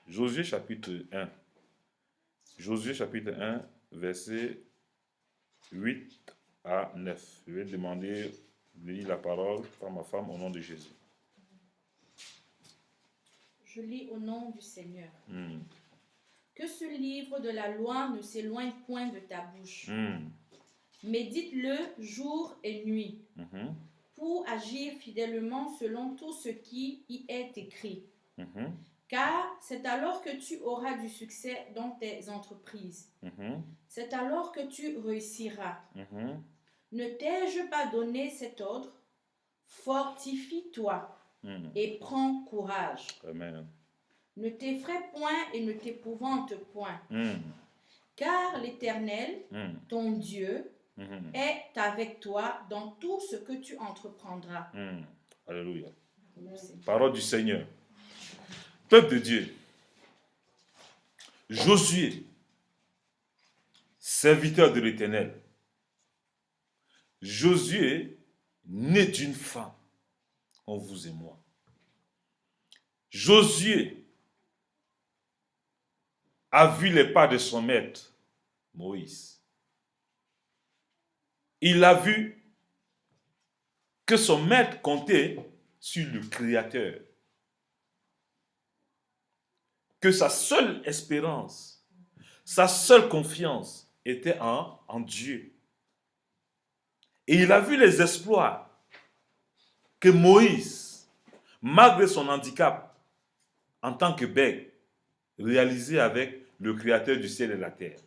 Josué chapitre 1. Josué chapitre 1, versets 8 à 9. Je vais demander de lire la parole par ma femme au nom de Jésus. Je lis au nom du Seigneur. Mm. Que ce livre de la loi ne s'éloigne point de ta bouche. Mm. Médite-le jour et nuit, Mhm. pour agir fidèlement selon tout ce qui y est écrit. Mhm. Car c'est alors que tu auras du succès dans tes entreprises. Mhm. C'est alors que tu réussiras. Mhm. Ne t'ai-je pas donné cet ordre? Fortifie-toi Mm. et prends courage. Amen. Ne t'effraie point et ne t'épouvante point. Mm. Car l'Éternel, Mm. ton Dieu, Mhm. est avec toi dans tout ce que tu entreprendras. Mm. Alléluia. Merci. Parole du Seigneur. Peuple de Dieu. Josué, serviteur de l'Éternel. Josué, né d'une femme, en vous et moi. Josué a vu les pas de son maître, Moïse. Il a vu que son maître comptait sur le Créateur. Que sa seule espérance, sa seule confiance était en Dieu. Et il a vu les exploits que Moïse, malgré son handicap en tant que bègue, réalisait avec le Créateur du ciel et de la terre.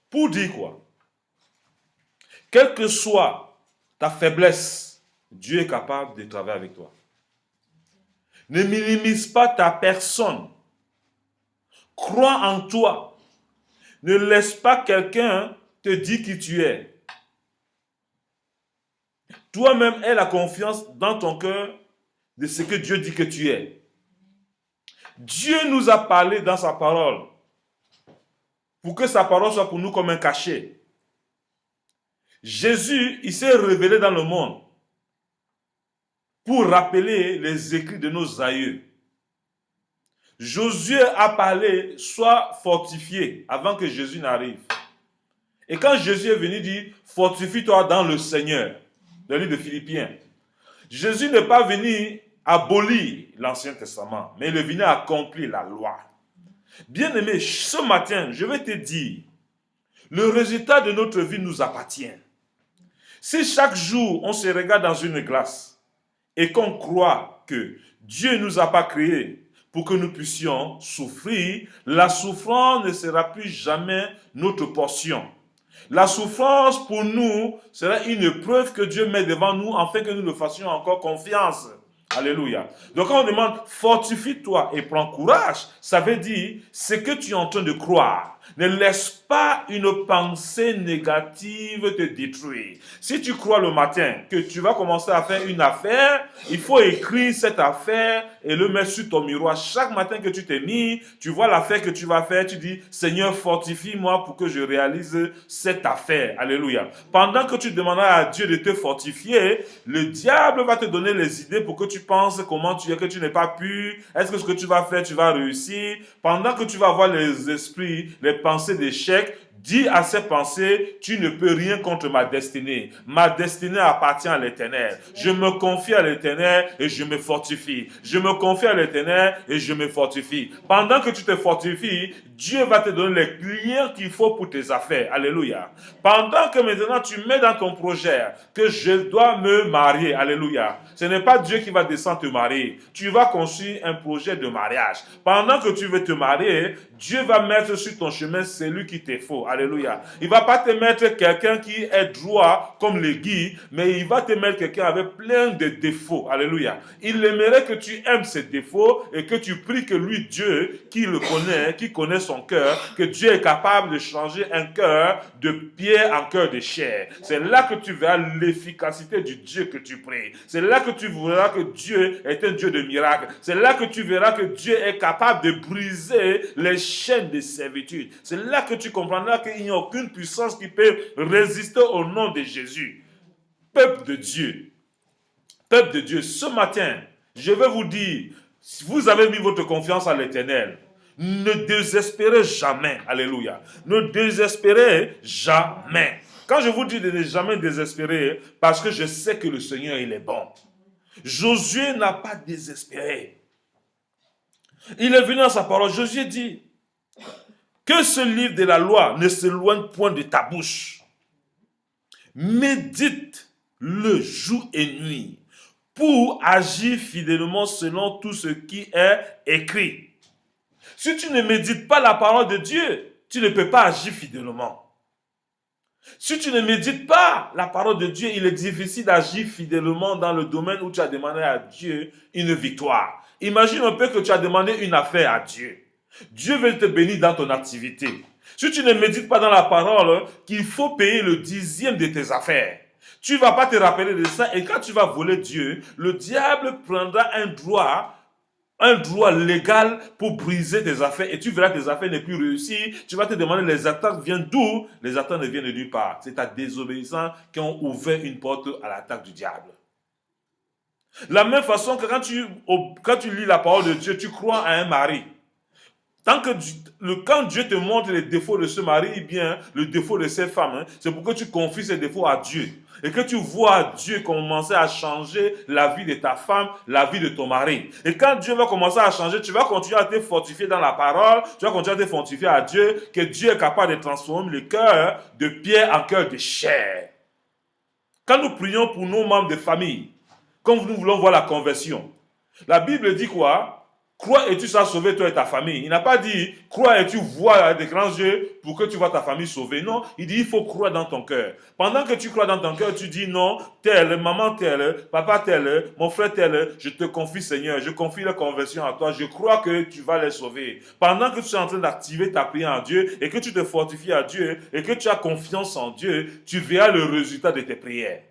Pour dire quoi? Quelle que soit ta faiblesse, Dieu est capable de travailler avec toi. Ne minimise pas ta personne. Crois en toi. Ne laisse pas quelqu'un te dire qui tu es. Toi-même, aie la confiance dans ton cœur de ce que Dieu dit que tu es. Dieu nous a parlé dans sa parole pour que sa parole soit pour nous comme un cachet. Jésus, il s'est révélé dans le monde pour rappeler les écrits de nos aïeux. Josué a parlé, sois fortifié avant que Jésus n'arrive. Et quand Jésus est venu dire, fortifie-toi dans le Seigneur, dans le livre de Philippiens, Jésus n'est pas venu abolir l'Ancien Testament, mais il est venu accomplir la loi. Bien-aimé, ce matin, je vais te dire, le résultat de notre vie nous appartient. Si chaque jour, on se regarde dans une glace et qu'on croit que Dieu ne nous a pas créés pour que nous puissions souffrir, la souffrance ne sera plus jamais notre portion. La souffrance pour nous sera une épreuve que Dieu met devant nous afin que nous le fassions encore confiance. Alléluia. Donc quand on demande fortifie-toi et prends courage, ça veut dire ce que tu es en train de croire. Ne laisse pas une pensée négative te détruire. Si tu crois le matin que tu vas commencer à faire une affaire, il faut écrire cette affaire et le mettre sur ton miroir. Chaque matin que tu t'es mis, tu vois l'affaire que tu vas faire, tu dis Seigneur, fortifie-moi pour que je réalise cette affaire. Alléluia. Pendant que tu demanderas à Dieu de te fortifier, le diable va te donner les idées pour que tu penses comment tu es, que tu n'es pas pu. Est-ce que ce que tu vas faire, tu vas réussir? Pendant que tu vas avoir les esprits, les pensées d'échec, dis à ces pensées, tu ne peux rien contre ma destinée. Ma destinée appartient à l'Éternel. Je me confie à l'Éternel et je me fortifie. Je me confie à l'Éternel et je me fortifie. Pendant que tu te fortifies, Dieu va te donner les clients qu'il faut pour tes affaires. Alléluia. Pendant que maintenant tu mets dans ton projet que je dois me marier. Alléluia. Ce n'est pas Dieu qui va descendre te marier. Tu vas construire un projet de mariage. Pendant que tu veux te marier, Dieu va mettre sur ton chemin celui qui te faut. Alléluia. Il ne va pas te mettre quelqu'un qui est droit comme les guides, mais il va te mettre quelqu'un avec plein de défauts. Alléluia. Il aimerait que tu aimes ses défauts et que tu pries que lui, Dieu, qui le connaît, qui connaît son cœur, que Dieu est capable de changer un cœur de pierre en cœur de chair. C'est là que tu verras l'efficacité du Dieu que tu pries. C'est là que tu verras que Dieu est un Dieu de miracles. C'est là que tu verras que Dieu est capable de briser les chaînes de servitude. C'est là que tu comprendras qu'il n'y a aucune puissance qui peut résister au nom de Jésus. Peuple de Dieu, ce matin, je vais vous dire, Si vous avez mis votre confiance en l'Éternel, ne désespérez jamais. Alléluia. Ne désespérez jamais. Quand je vous dis de ne jamais désespérer, parce que je sais que le Seigneur, il est bon. Josué n'a pas désespéré. Il est venu dans sa parole. Josué dit que ce livre de la loi ne s'éloigne point de ta bouche. Médite-le jour et nuit pour agir fidèlement selon tout ce qui est écrit. Si tu ne médites pas la parole de Dieu, tu ne peux pas agir fidèlement. Si tu ne médites pas la parole de Dieu, il est difficile d'agir fidèlement dans le domaine où tu as demandé à Dieu une victoire. Imagine un peu que tu as demandé une affaire à Dieu. Dieu veut te bénir dans ton activité. Si tu ne médites pas dans la parole qu'il faut payer le 10e de tes affaires, tu ne vas pas te rappeler de ça. Et quand tu vas voler Dieu, le diable prendra un droit légal pour briser tes affaires et tu verras que tes affaires n'est plus réussies. Tu vas te demander les attaques viennent d'où? Les attaques ne viennent de nulle part. C'est ta désobéissance qui ont ouvert une porte à l'attaque du diable. La même façon que quand tu lis la parole de Dieu, tu crois à un mari. Quand Dieu te montre les défauts de ce mari, eh bien, le défaut de cette femme, c'est pour que tu confies ces défauts à Dieu. Et que tu vois Dieu commencer à changer la vie de ta femme, la vie de ton mari. Et quand Dieu va commencer à changer, tu vas continuer à te fortifier dans la parole, tu vas continuer à te fortifier à Dieu, que Dieu est capable de transformer le cœur de pierre en cœur de chair. Quand nous prions pour nos membres de famille, comme nous voulons voir la conversion, la Bible dit quoi? Crois et tu seras sauvé, toi et ta famille. Il n'a pas dit, crois et tu vois avec des grands yeux pour que tu vois ta famille sauvée. Non, il dit, il faut croire dans ton cœur. Pendant que tu crois dans ton cœur, tu dis, non, tel, maman tel, papa tel, mon frère tel, je te confie Seigneur, je confie la conversion à toi, je crois que tu vas les sauver. Pendant que tu es en train d'activer ta prière en Dieu et que tu te fortifies à Dieu et que tu as confiance en Dieu, tu verras le résultat de tes prières.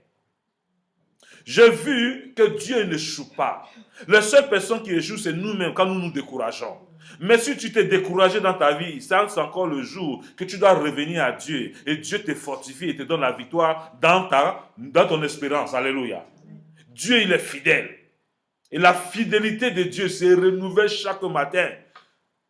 J'ai vu que Dieu n'échoue pas. La seule personne qui échoue, c'est nous-mêmes quand nous nous décourageons. Mais si tu t'es découragé dans ta vie, c'est encore le jour que tu dois revenir à Dieu. Et Dieu te fortifie et te donne la victoire dans ton espérance. Alléluia. Dieu, il est fidèle. Et la fidélité de Dieu se renouvelle chaque matin,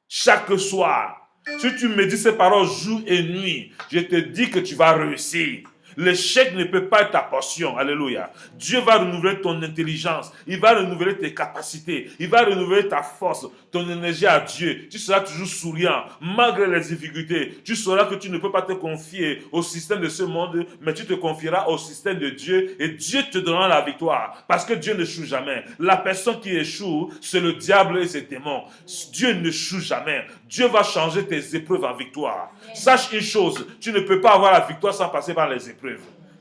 chaque soir. Si tu me dis ces paroles jour et nuit, je te dis que tu vas réussir. L'échec ne peut pas être ta portion. Alléluia. Dieu va renouveler ton intelligence. Il va renouveler tes capacités. Il va renouveler ta force, ton énergie à Dieu. Tu seras toujours souriant. Malgré les difficultés, tu sauras que tu ne peux pas te confier au système de ce monde, mais tu te confieras au système de Dieu et Dieu te donnera la victoire. Parce que Dieu n'échoue jamais. La personne qui échoue, c'est le diable et ses démons. Dieu n'échoue jamais. Dieu va changer tes épreuves en victoire. Sache une chose, tu ne peux pas avoir la victoire sans passer par les épreuves.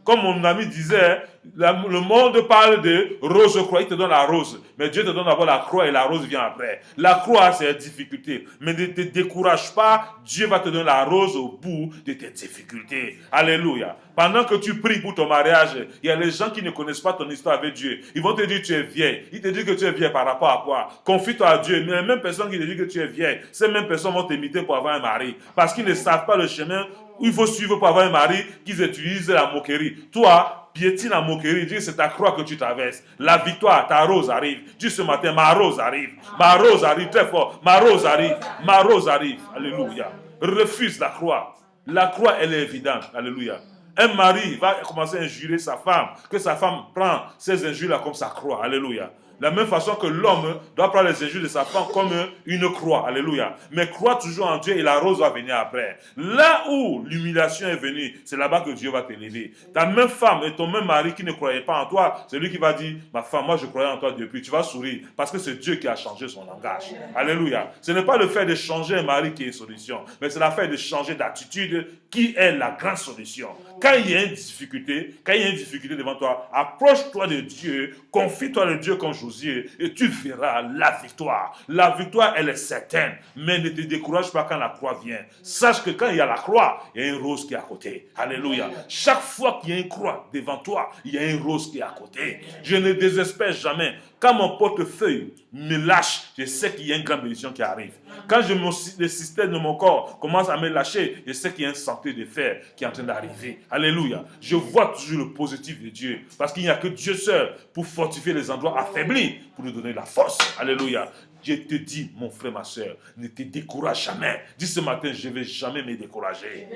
Comme mon ami disait, le monde parle de rose croix, il te donne la rose, mais Dieu te donne d'abord la croix et la rose vient après. La croix, c'est la difficulté, mais ne te décourage pas, Dieu va te donner la rose au bout de tes difficultés. Alléluia. Pendant que tu pries pour ton mariage, il y a les gens qui ne connaissent pas ton histoire avec Dieu. Ils vont te dire que tu es vieille. Ils te disent que tu es vieille par rapport à quoi? Confie-toi à Dieu. Mais les mêmes personnes qui te disent que tu es vieille, ces mêmes personnes vont t'imiter pour avoir un mari. Parce qu'ils ne savent pas le chemin où il faut suivre pour avoir un mari, qu'ils utilisent la moquerie. Toi, piétine la moquerie, dis que c'est ta croix que tu traverses. La victoire, ta rose arrive. Dis ce matin, ma rose arrive. Ma rose arrive très fort. Ma rose arrive. Ma rose arrive. Alléluia. Refuse la croix. La croix, elle est évidente. Alléluia. Un mari va commencer à injurer sa femme, que sa femme prend ces injures-là comme sa croix. Alléluia. De la même façon que l'homme doit prendre les injures de sa femme comme une croix. Alléluia. Mais crois toujours en Dieu et la rose va venir après. Là où l'humiliation est venue, c'est là-bas que Dieu va t'élever. Ta même femme et ton même mari qui ne croyait pas en toi, c'est lui qui va dire, ma femme, moi je croyais en toi depuis. Tu vas sourire parce que c'est Dieu qui a changé son langage. Alléluia. Ce n'est pas le fait de changer un mari qui est solution, mais c'est le fait de changer d'attitude qui est la grande solution. Quand il y a une difficulté, devant toi, approche-toi de Dieu, confie-toi de Dieu comme Josué et tu verras la victoire. La victoire, elle est certaine, mais ne te décourage pas quand la croix vient. Sache que quand il y a la croix, il y a une rose qui est à côté. Alléluia. Chaque fois qu'il y a une croix devant toi, il y a une rose qui est à côté. Je ne désespère jamais. Quand mon portefeuille me lâche, je sais qu'il y a une grande bénédiction qui arrive. Quand le système de mon corps commence à me lâcher, je sais qu'il y a une santé de fer qui est en train d'arriver. Alléluia. Je vois toujours le positif de Dieu. Parce qu'il n'y a que Dieu seul pour fortifier les endroits affaiblis, pour nous donner la force. Alléluia. Dieu te dit, mon frère, ma soeur, ne te décourage jamais. Dis ce matin, je ne vais jamais me décourager.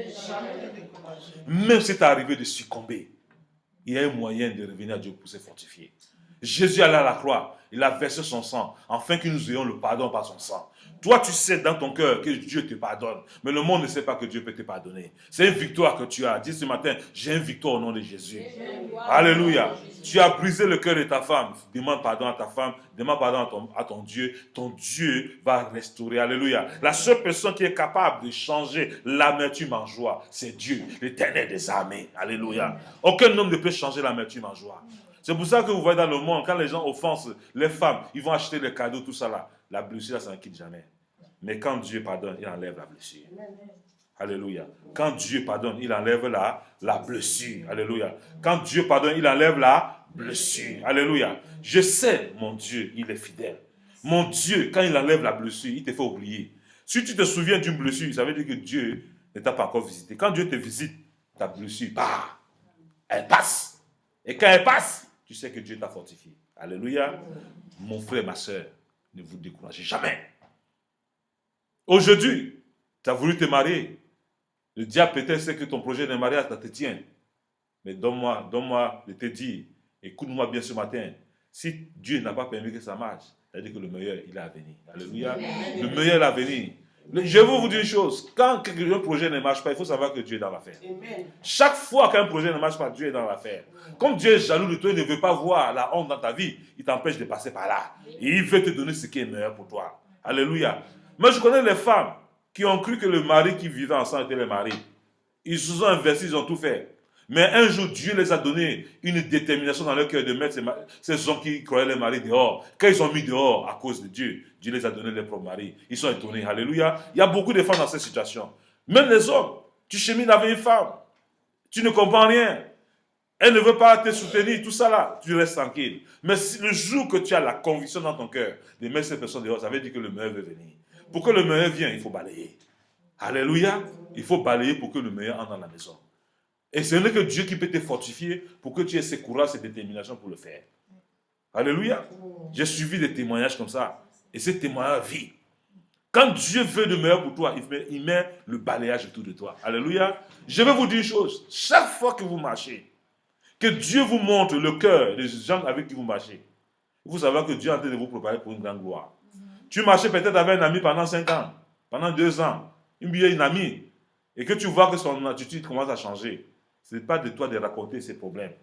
Même si tu es arrivé de succomber, il y a un moyen de revenir à Dieu pour se fortifier. Jésus allait à la croix, il a versé son sang, afin que nous ayons le pardon par son sang. Toi, tu sais dans ton cœur que Dieu te pardonne, mais le monde ne sait pas que Dieu peut te pardonner. C'est une victoire que tu as. Dis ce matin, j'ai une victoire au nom de Jésus. Alléluia. Tu as brisé le cœur de ta femme. Demande pardon à ta femme, demande pardon à ton Dieu. Ton Dieu va restaurer. Alléluia. La seule personne qui est capable de changer l'amertume en joie, c'est Dieu, l'Éternel des armées. Alléluia. Aucun homme ne peut changer l'amertume en joie. C'est pour ça que vous voyez dans le monde, quand les gens offensent les femmes, ils vont acheter les cadeaux, tout ça là. La blessure, ça ne quitte jamais. Mais quand Dieu pardonne, il enlève la blessure. Alléluia. Quand Dieu pardonne, il enlève la blessure. Alléluia. Quand Dieu pardonne, il enlève la blessure. Alléluia. Je sais, mon Dieu, il est fidèle. Mon Dieu, quand il enlève la blessure, il te fait oublier. Si tu te souviens d'une blessure, ça veut dire que Dieu ne t'a pas encore visité. Quand Dieu te visite, ta blessure, bah, elle passe. Et quand elle passe, tu sais que Dieu t'a fortifié. Alléluia. Mon frère, ma soeur, ne vous découragez jamais. Aujourd'hui, tu as voulu te marier. Le diable peut-être sait que ton projet de mariage, ça te tient. Mais donne-moi de te dire, écoute-moi bien ce matin, si Dieu n'a pas permis que ça marche, c'est-à-dire que le meilleur, il est à venir. Alléluia. Le meilleur est à venir. Je vais vous dire une chose, quand un projet ne marche pas, il faut savoir que Dieu est dans l'affaire. Chaque fois qu'un projet ne marche pas, Dieu est dans l'affaire. Comme Dieu est jaloux de toi, il ne veut pas voir la honte dans ta vie, il t'empêche de passer par là. Et il veut te donner ce qui est meilleur pour toi. Alléluia. Moi, je connais les femmes qui ont cru que le mari qui vivait ensemble était le mari. Ils se sont investis, ils ont tout fait. Mais un jour, Dieu les a donné une détermination dans leur cœur de mettre ces hommes qui croyaient les maris dehors. Quand ils sont mis dehors à cause de Dieu, Dieu les a donné les propres maris. Ils sont étonnés. Alléluia. Il y a beaucoup de femmes dans cette situation. Même les hommes, tu chemines avec une femme. Tu ne comprends rien. Elle ne veut pas te soutenir, tout ça là, tu restes tranquille. Mais si le jour que tu as la conviction dans ton cœur de mettre cette personne dehors, ça veut dire que le meilleur veut venir. Pour que le meilleur vienne, il faut balayer. Alléluia. Il faut balayer pour que le meilleur entre dans la maison. Et ce n'est que Dieu qui peut te fortifier pour que tu aies ce courage, cette détermination pour le faire. Alléluia. J'ai suivi des témoignages comme ça. Et ces témoignages vivent. Quand Dieu veut de meilleur pour toi, il met le balayage autour de toi. Alléluia. Je vais vous dire une chose. Chaque fois que vous marchez, que Dieu vous montre le cœur des gens avec qui vous marchez, vous savez que Dieu est en train de vous préparer pour une grande gloire. Tu marchais peut-être avec un ami pendant 5 ans, pendant 2 ans, une amie, et que tu vois que son attitude commence à changer. Ce n'est pas de toi de raconter ses problèmes,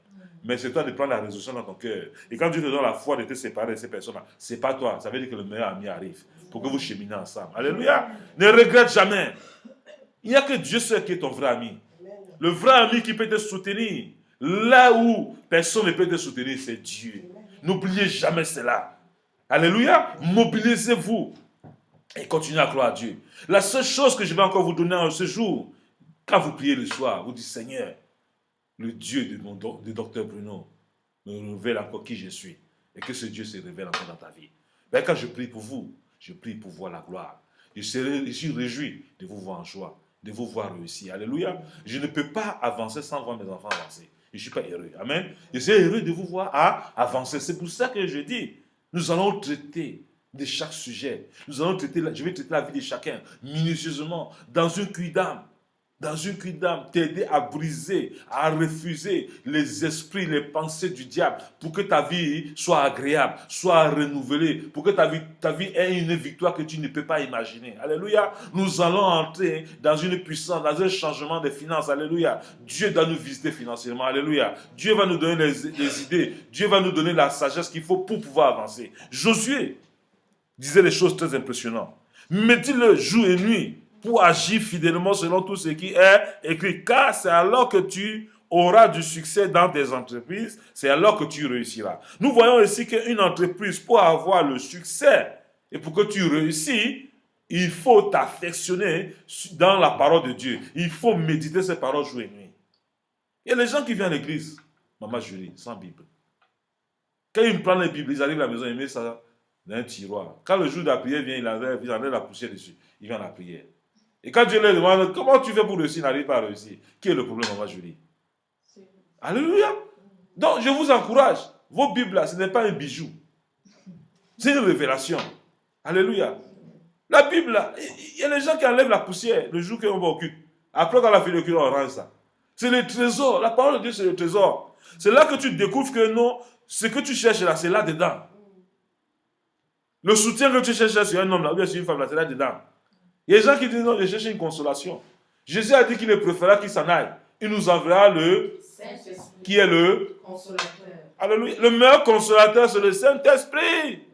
mais c'est toi de prendre la résolution dans ton cœur. Et quand Dieu te donne la foi de te séparer de ces personnes-là, ce n'est pas toi. Ça veut dire que le meilleur ami arrive pour que vous cheminez ensemble. Alléluia. Ne regrette jamais. Il n'y a que Dieu seul qui est ton vrai ami. Le vrai ami qui peut te soutenir. Là où personne ne peut te soutenir, c'est Dieu. N'oubliez jamais cela. Alléluia. Mobilisez-vous et continuez à croire à Dieu. La seule chose que je vais encore vous donner en ce jour, quand vous priez le soir, vous dites Seigneur, le Dieu de Dr Bruno me révèle encore qui je suis. Et que ce Dieu se révèle encore dans ta vie. Mais quand je prie pour vous, je prie pour voir la gloire. Je suis réjoui de vous voir en joie, de vous voir réussir. Alléluia. Je ne peux pas avancer sans voir mes enfants avancer. Je ne suis pas heureux. Amen. Je suis heureux de vous voir avancer. C'est pour ça que je dis, nous allons traiter de chaque sujet. Je vais traiter la vie de chacun minutieusement, dans une cuite d'âme. Dans une cuite d'âme, t'aider à briser, à refuser les esprits, les pensées du diable, pour que ta vie soit agréable, soit renouvelée, pour que ta vie ait une victoire que tu ne peux pas imaginer. Alléluia. Nous allons entrer dans une puissance, dans un changement des finances. Alléluia. Dieu doit nous visiter financièrement. Alléluia. Dieu va nous donner les idées. Dieu va nous donner la sagesse qu'il faut pour pouvoir avancer. Josué disait des choses très impressionnantes. Mettez-le jour et nuit pour agir fidèlement selon tout ce qui est écrit. Car c'est alors que tu auras du succès dans tes entreprises, c'est alors que tu réussiras. Nous voyons ici qu'une entreprise, pour avoir le succès et pour que tu réussis, il faut t'affectionner dans la parole de Dieu. Il faut méditer ces paroles jour et nuit. Il y a les gens qui viennent à l'église, Maman Julie, sans Bible. Quand ils prennent les Bibles, ils arrivent à la maison, ils mettent ça dans un tiroir. Quand le jour de la prière vient, il enlève la poussière dessus. Il vient à la prière. Et quand Dieu leur demande, comment tu fais pour réussir, il n'arrive pas à réussir. Qui est le problème, Maman Julie? Alléluia. Donc, je vous encourage. Vos Bibles, là, ce n'est pas un bijou. C'est une révélation. Alléluia. La Bible, là, il y a les gens qui enlèvent la poussière le jour qu'on va au culte. Après, quand la fille de culte, on range ça. C'est le trésor. La parole de Dieu, c'est le trésor. C'est là que tu découvres que non, ce que tu cherches là, c'est là-dedans. Le soutien que tu cherches sur un homme là, ou bien sur une femme là, c'est là-dedans. Il y a des gens qui disent non, je cherche une consolation. Jésus a dit qu'il est préférable qu'il s'en aille. Il nous enverra le Saint-Esprit. qui est le Consolateur. Alléluia. Le meilleur consolateur, c'est le Saint-Esprit.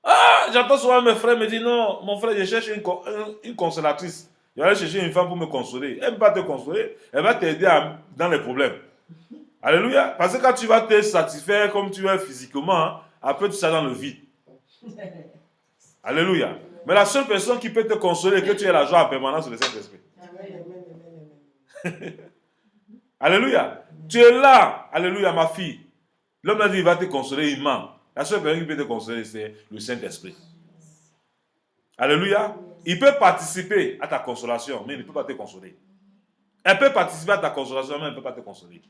Ah, j'entends souvent mes frères me dire non, mon frère, je cherche une consolatrice. Je vais aller chercher une femme pour me consoler. Elle ne va pas te consoler, elle va t'aider dans les problèmes. Alléluia. Parce que quand tu vas te satisfaire comme tu es physiquement, hein, après tu seras dans le vide. Alléluia. Mais la seule personne qui peut te consoler et que tu aies la joie en permanence, c'est le Saint-Esprit. Alléluia. Tu es là. Alléluia, ma fille. L'homme a dit, il va te consoler, il ment. La seule personne qui peut te consoler, c'est le Saint-Esprit. Alléluia. Il peut participer à ta consolation, mais il ne peut pas te consoler. Elle peut participer à ta consolation, mais elle ne peut pas te consoler.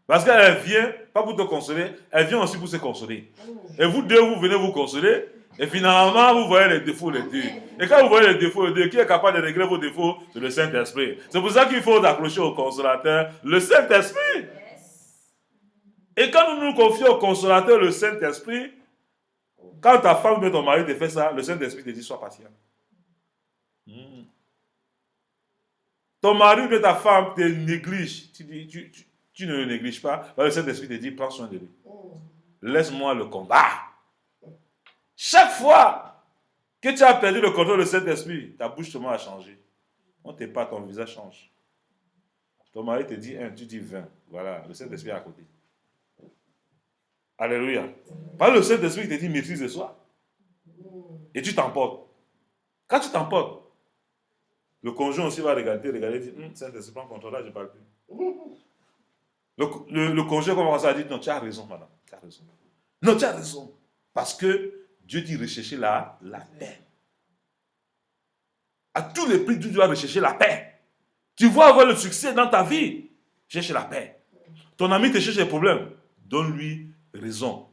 Parce qu'elle vient, pas pour te consoler, elle vient aussi pour se consoler. Et vous deux, vous venez vous consoler, et finalement, vous voyez les défauts les deux. Et quand vous voyez les défauts les deux, qui est capable de régler vos défauts? C'est le Saint-Esprit. C'est pour ça qu'il faut accrocher au consolateur, le Saint-Esprit. Et quand nous nous confions au consolateur, le Saint-Esprit, quand ta femme ou ton mari te fait ça, le Saint-Esprit te dit, sois patient. Ton mari ou ta femme te néglige, tu ne le négliges pas, le Saint-Esprit te dit, prends soin de lui. Laisse-moi le combat. Chaque fois que tu as perdu le contrôle du Saint-Esprit, ta bouche seulement a changé. On ne t'est pas, ton visage change. Ton mari te dit 1, tu dis 20. Voilà, le Saint-Esprit est à côté. Alléluia. Parce que le Saint-Esprit te dit maîtrise de soi. Et tu t'emportes. Quand tu t'emportes, le conjoint aussi va regarder et dire Saint-Esprit, prends contrôle, là, je ne parle plus. Le conjoint commence à dire non, tu as raison, madame. Tu as raison. Non, tu as raison. Parce que Dieu dit rechercher la paix. À tous les prix, tu dois rechercher la paix. Tu vas avoir le succès dans ta vie. Cherche la paix. Ton ami te cherche des problèmes. Donne-lui raison.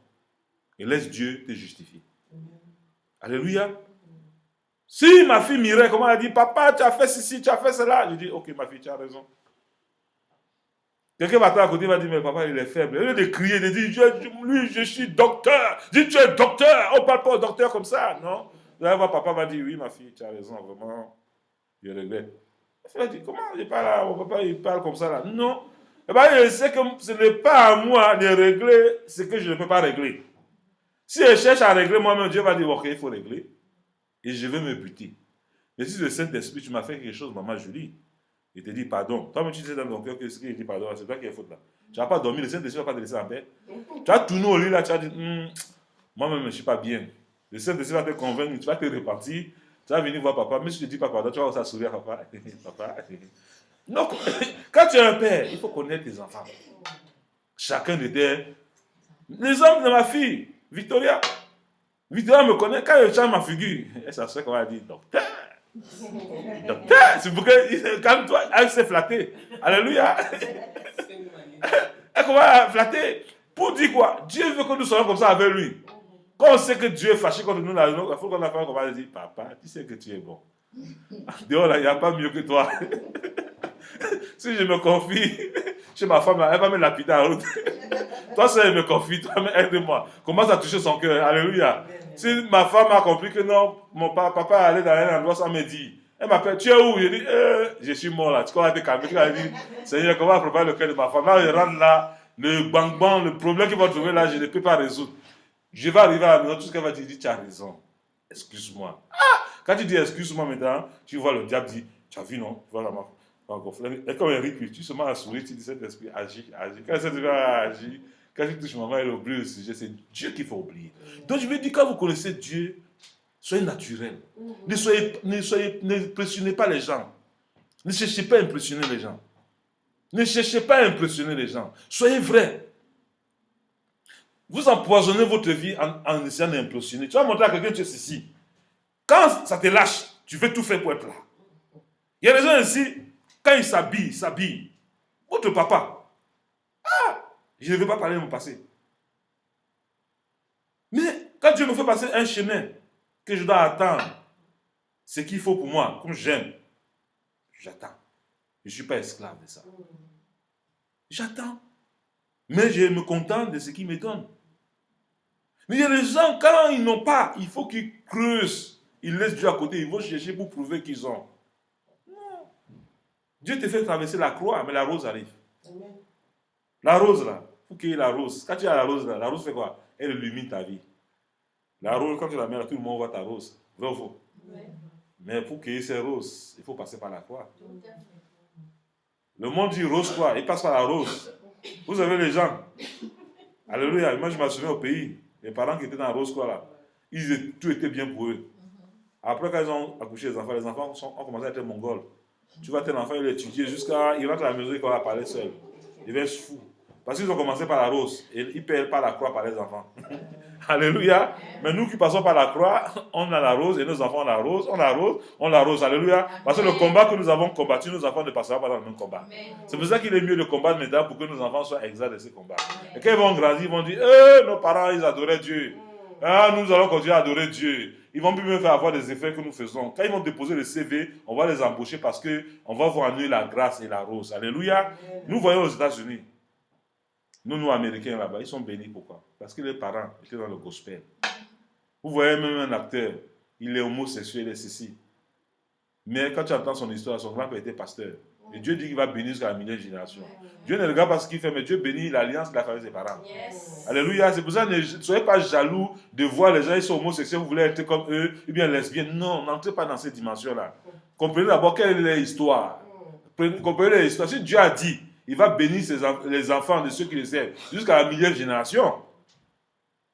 Et laisse Dieu te justifier. Alléluia. Si ma fille Mireille, comment elle dit, papa, tu as fait ceci, tu as fait cela. Je dis, ok, ma fille, tu as raison. Quelqu'un va à côté, va dire, mais papa, il est faible. Au lieu de crier, de dire, lui, je suis docteur. Dis, tu es docteur. On ne parle pas au docteur comme ça, non? Là, papa va dire, oui, ma fille, tu as raison, vraiment. Je regrette. Elle va dire, comment il parle là? Mon papa, il parle comme ça là. Non. Eh bien, je sais que ce n'est pas à moi de régler ce que je ne peux pas régler. Si je cherche à régler moi-même, Dieu va dire, ok, il faut régler. Et je vais me buter. Mais si le Saint-Esprit, tu m'as fait quelque chose, maman Julie, il te dit pardon. Toi-même, tu sais dans ton cœur que ce qu'il dit pardon, c'est toi qui es faute là. Tu n'as pas dormi, le Saint-Esprit ne va pas te laisser en paix. Tu as tourné au lit là, tu as dit, moi-même, je ne suis pas bien. Le Saint-Esprit va te convaincre, tu vas te repartir, tu vas venir voir papa. Mais si je ne te dis pas pardon, tu vas aussi sourire à papa. Papa. Donc, quand tu es un père, il faut connaître tes enfants. Chacun de tes... L'exemple de ma fille, Victoria. Victoria me connaît, quand je change ma figure, elle s'assoit qu'on va dire docteur. Docteur, c'est pour que, calme-toi, elle s'est flattée. Alléluia. Elle commence à flatter. Pour dire quoi? Dieu veut que nous soyons comme ça avec lui. Quand on sait que Dieu est fâché contre nous, il faut qu'on a fait comme ça, dire, papa, tu sais que tu es bon. Dehors là, il n'y a pas mieux que toi. Si je me confie chez ma femme, là, elle va me lapider en route. Toi, ça, elle me confie, toi, aide-moi. Commence à toucher son cœur. Alléluia. Si ma femme a compris que non, mon papa allait dans un endroit sans me dire, elle m'appelle, tu es où? Je dis, je suis mort là. Tu commences à te calmer. Tu vas dire, Seigneur, comment préparer le cœur de ma femme? Là, je rentre là, le bang-bang, le problème qu'il va trouver là, je ne peux pas résoudre. Je vais arriver à la maison, tout ce qu'elle va dire, tu as raison. Excuse-moi. Ah! Quand tu dis excuse-moi maintenant, tu vois le diable dit, tu as vu non? Voilà ma femme. Et comme elle rit, puis tu se mets à sourire, tu dis, cet esprit agit. Quand cet esprit agit, quand tu touches maman, elle oublie le sujet, c'est Dieu qu'il faut oublier. Donc je veux dire, quand vous connaissez Dieu, soyez naturel. Ne impressionnez pas les gens. Ne cherchez pas à impressionner les gens. Ne cherchez pas à impressionner les gens. Soyez vrai. Vous empoisonnez votre vie en essayant d'impressionner. Tu vas montrer à quelqu'un que tu es ceci. Quand ça te lâche, tu veux tout faire pour être là. Il y a des gens ici, quand ils s'habillent. Votre papa. Ah, je ne veux pas parler de mon passé. Mais Quand Dieu me fait passer un chemin que je dois attendre, ce qu'il faut pour moi, comme j'aime, j'attends. Je ne suis pas esclave de ça. J'attends. Mais je me contente de ce qu'il me donne. Mais il y a des gens, quand ils n'ont pas, il faut qu'ils creusent. Ils laissent Dieu à côté, ils vont chercher pour prouver qu'ils ont. Non. Dieu te fait traverser la croix, mais la rose arrive. Amen. La rose là, il faut qu'il y ait la rose. Quand tu as la rose là, la rose fait quoi? Elle illumine ta vie. La rose, quand tu la mets là, tout le monde voit ta rose. Vrai ou faux? Ouais. Mais pour qu'il y ait ces roses, il faut passer par la croix. Le monde dit rose quoi? Il passe par la rose. Vous avez les gens. Alléluia. Moi je me souviens au pays. Les parents qui étaient dans la rose quoi là, tout était bien pour eux. Après quand ils ont accouché les enfants ont commencé à être mongols. Tu vois tel enfant, il étudie jusqu'à, il rentre à la maison et il va parler seul. Il va être fou. Parce qu'ils ont commencé par la rose et ils payent par la croix par les enfants. Alléluia. Mais nous qui passons par la croix, on a la rose et nos enfants ont la rose, on la rose. Alléluia. Parce que le combat que nous avons combattu, nos enfants ne passeront pas dans le même combat. C'est pour ça qu'il est mieux de combattre maintenant pour que nos enfants soient exempts de ces combats. Et quand ils vont grandir, ils vont dire, nos parents, ils adoraient Dieu. Ah, nous allons continuer à adorer Dieu. Ils vont plus même faire avoir des effets que nous faisons. Quand ils vont déposer le CV, on va les embaucher parce qu'on va voir en eux la grâce et la rose. Alléluia. Nous voyons aux États-Unis. Nous, Américains là-bas, ils sont bénis. Pourquoi? Parce que les parents étaient dans le gospel. Vous voyez même un acteur, il est homosexuel et ceci. Mais quand tu entends son histoire, son grand-père était pasteur. Et Dieu dit qu'il va bénir jusqu'à la millième génération. Dieu ne regarde pas ce qu'il fait, mais Dieu bénit l'alliance qu'il a fait avec ses parents. Yes. Alléluia. C'est pour ça que ne soyez pas jaloux de voir les gens, ils sont homosexuels, vous voulez être comme eux, ou bien lesbiennes. Non, n'entrez pas dans cette dimension-là. Comprenez d'abord quelle est l'histoire. Comprenez l'histoire. Si Dieu a dit, il va bénir les enfants de ceux qui les aiment jusqu'à la millième génération.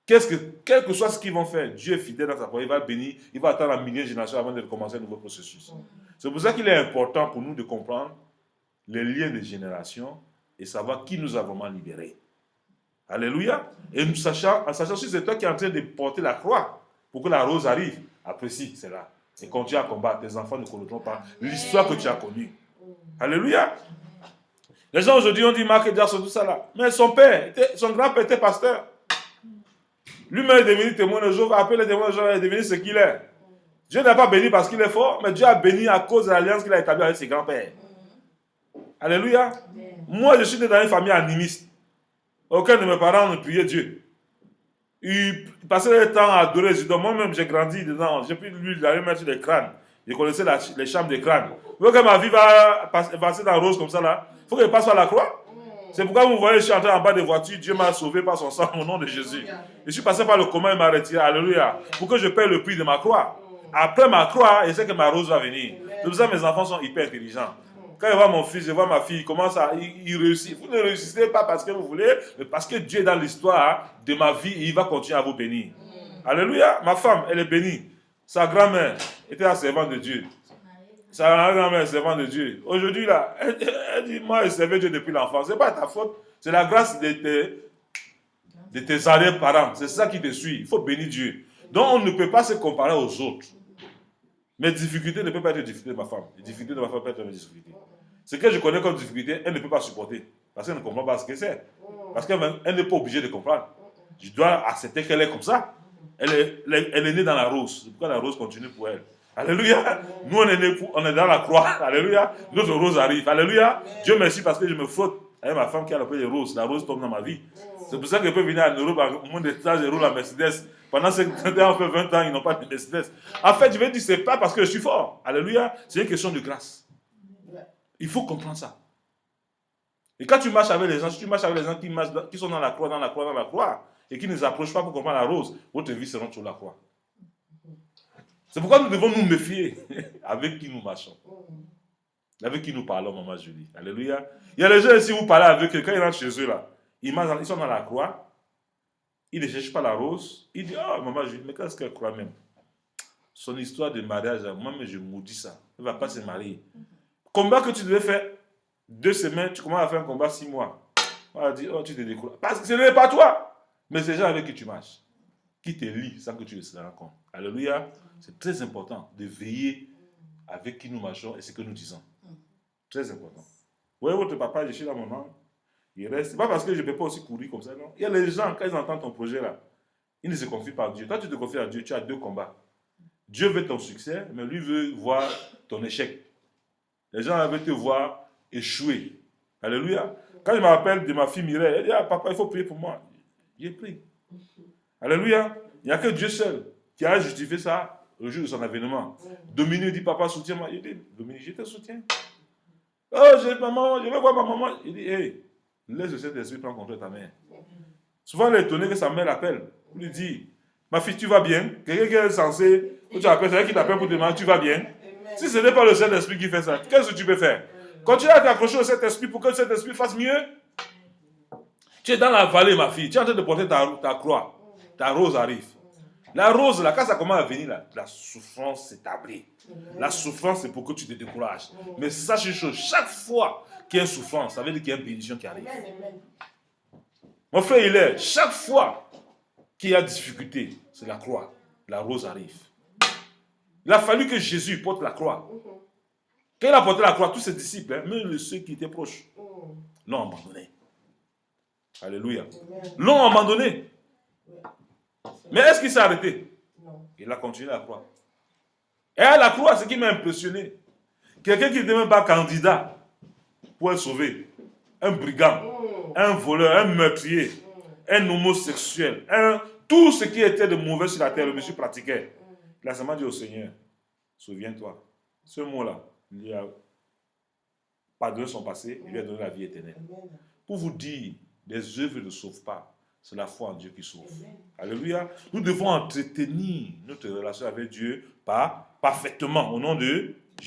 Quel que soit ce qu'ils vont faire, Dieu est fidèle dans sa parole, il va bénir, il va attendre la millième génération avant de commencer un nouveau processus. C'est pour ça qu'il est important pour nous de comprendre les liens de génération et savoir qui nous a vraiment libérés. Alléluia. Et en sachant que c'est toi qui es en train de porter la croix pour que la rose arrive, apprécie cela. Et continue à combattre. Tes enfants ne connaîtront pas l'histoire que tu as connue. Alléluia. Les gens aujourd'hui ont dit Marc Jackson, tout ça là. Mais son grand-père était pasteur. Lui-même est devenu témoin de Jéhovah. Après le témoin de Jéhovah, il est devenu ce qu'il est. Dieu n'a pas béni parce qu'il est fort, mais Dieu a béni à cause de l'alliance qu'il a établie avec ses grands-pères. Alléluia. Moi, je suis né dans une famille animiste. Aucun de mes parents ne priait Dieu. Ils passaient le temps à adorer Dieu. Moi-même, j'ai grandi dedans. J'ai pu lui aller mettre des crânes. Je connaissais les chambres des crânes. Vous voyez que ma vie va passer dans le rose comme ça là. Il faut qu'elle passe par la croix. C'est pourquoi vous voyez, je suis entré en bas des voitures. Dieu m'a sauvé par son sang au nom de Jésus. Je suis passé par le commun et m'a retiré. Alléluia. Pour que je paie le prix de ma croix. Après ma croix, je sais que ma rose va venir. C'est pour ça que mes enfants sont hyper intelligents. Quand je vois mon fils, je vois ma fille, il réussit. Vous ne réussissez pas parce que vous voulez, mais parce que Dieu est dans l'histoire de ma vie et il va continuer à vous bénir. Alléluia. Ma femme, elle est bénie. Sa grand-mère était la servante de Dieu. Sa grand-mère est servante de Dieu. Aujourd'hui, là, elle dit, moi, je servais Dieu depuis l'enfance. Ce n'est pas ta faute. C'est la grâce de tes arrière-parents. C'est ça qui te suit. Il faut bénir Dieu. Donc, on ne peut pas se comparer aux autres. Mes difficultés ne peuvent pas être les difficultés de ma femme. Les difficultés de ma femme peuvent être mes difficultés. Ce que je connais comme difficulté, elle ne peut pas supporter. Parce qu'elle ne comprend pas ce que c'est. Parce qu'elle n'est pas obligée de comprendre. Je dois accepter qu'elle est comme ça. Elle est née dans la rose. C'est pourquoi la rose continue pour elle. Alléluia. Nous, on est dans la croix. Alléluia. Notre rose arrive. Alléluia. Dieu merci parce que je me frotte avec ma femme qui a le de rose. La rose tombe dans ma vie. C'est pour ça qu'elle peut venir en Europe, au moins de stage, elle roule la Mercedes. Pendant ces 20 ans, ils n'ont pas de Mercedes. En fait, je vais dire, ce n'est pas parce que je suis fort. Alléluia. C'est une question de grâce. Il faut comprendre ça. Et quand tu marches avec les gens, si tu marches avec les gens qui sont dans la croix, et qui ne s'approchent pas pour comprendre la rose, votre vie sera sur la croix. C'est pourquoi nous devons nous méfier avec qui nous marchons. Avec qui nous parlons, Maman Julie. Alléluia. Il y a les gens, si vous parlez avec eux, quand ils rentrent chez eux, là, ils sont dans la croix, ils ne cherchent pas la rose, ils disent, oh, Maman Julie, mais qu'est-ce qu'elle croit même? Son histoire de mariage, moi-même, je maudis ça. Elle ne va pas se marier. Combat que tu devais faire 2 semaines, tu commences à faire un combat 6 mois. On va dire, oh, tu te décourages. Parce que ce n'est pas toi, mais c'est les gens avec qui tu marches, qui te lient sans que tu le rends compte. Alléluia. C'est très important de veiller avec qui nous marchons et ce que nous disons. Très important. Vous voyez votre papa, je suis dans mon âme. Il reste. C'est pas parce que je ne peux pas aussi courir comme ça, non. Il y a les gens, quand ils entendent ton projet là, Il ne se confie pas à Dieu. Toi, tu te confies à Dieu, tu as deux combats. Dieu veut ton succès, mais lui veut voir ton échec. Les gens veulent te voir échouer. Alléluia. Quand je me rappelle de ma fille Mireille, elle dit, ah papa, il faut prier pour moi. J'ai prié. Alléluia. Il n'y a que Dieu seul qui a justifié ça le jour de son avènement. Dominique dit, papa, soutiens-moi. Il dit, Dominique, je te soutiens. Oh, maman, je vais voir ma maman. Il dit, hé, laisse cet esprit prendre contrôle de ta mère. Souvent, elle est étonnée que sa mère l'appelle. Il lui dit, ma fille, tu vas bien? Quelqu'un qui est censé, que tu appelles, c'est elle qui t'appelle pour demander, tu vas bien? Si ce n'est pas le Saint-Esprit qui fait ça, qu'est-ce que tu peux faire? Continue à t'accrocher au Saint-Esprit pour que cet esprit fasse mieux. Tu es dans la vallée, ma fille. Tu es en train de porter ta croix. Ta rose arrive. La rose, là, quand ça commence à venir, là, la souffrance s'établit. La souffrance, c'est pour que tu te décourages. Mais sache une chose, chaque fois qu'il y a une souffrance, ça veut dire qu'il y a une bénédiction qui arrive. Mon frère, il est, chaque fois qu'il y a difficulté, c'est la croix. La rose arrive. Il a fallu que Jésus porte la croix. Quand il a porté la croix, tous ses disciples, hein, même ceux qui étaient proches, l'ont abandonné. Alléluia. L'ont abandonné. Mais est-ce qu'il s'est arrêté? Il a continué la croix. Et à la croix, ce qui m'a impressionné, quelqu'un qui n'était même pas candidat pour être sauvé, un brigand, un voleur, un meurtrier, un homosexuel, tout ce qui était de mauvais sur la terre, le monsieur pratiquait. Il a seulement dit au Seigneur, souviens-toi, ce mot-là, il lui a pardonné son passé, il lui a donné la vie éternelle. Pour vous dire, les œuvres ne sauvent pas, c'est la foi en Dieu qui sauve. Alléluia. Nous devons entretenir notre relation avec Dieu parfaitement, au nom de